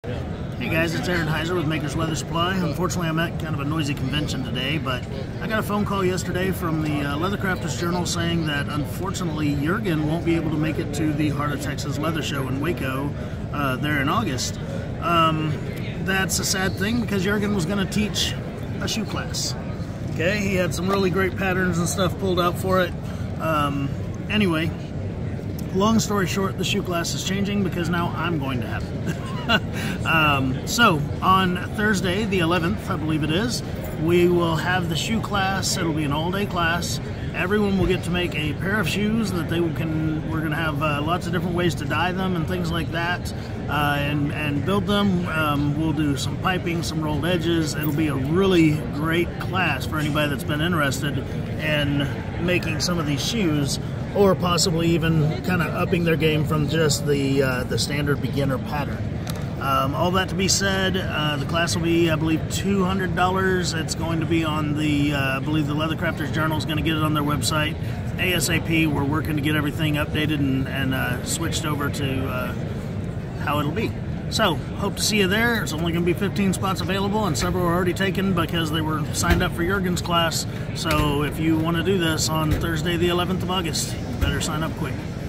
Hey guys, it's Aaron Heiser with Maker's Leather Supply. Unfortunately, I'm at kind of a noisy convention today, but I got a phone call yesterday from the Leathercrafters Journal saying that unfortunately Jurgen won't be able to make it to the Heart of Texas Leather Show in Waco there in August. That's a sad thing because Jurgen was going to teach a shoe class. Okay, he had some really great patterns and stuff pulled out for it. Anyway, long story short, the shoe class is changing because now I'm going to have it. So on Thursday the 11th, I believe it is, we will have the shoe class. It'll be an all-day class. Everyone will get to make a pair of shoes that we're going to have lots of different ways to dye them and things like that, and build them. We'll do some piping, some rolled edges. It'll be a really great class for anybody that's been interested in making some of these shoes, or possibly even kind of upping their game from just the standard beginner pattern. All that to be said, the class will be, I believe, $200. It's going to be on I believe the Leathercrafters Journal is going to get it on their website ASAP. We're working to get everything updated and switched over to how it'll be. So, hope to see you there. There's only going to be 15 spots available, and several are already taken because they were signed up for Jurgen's class. So, if you want to do this on Thursday the 11th of August, you better sign up quick.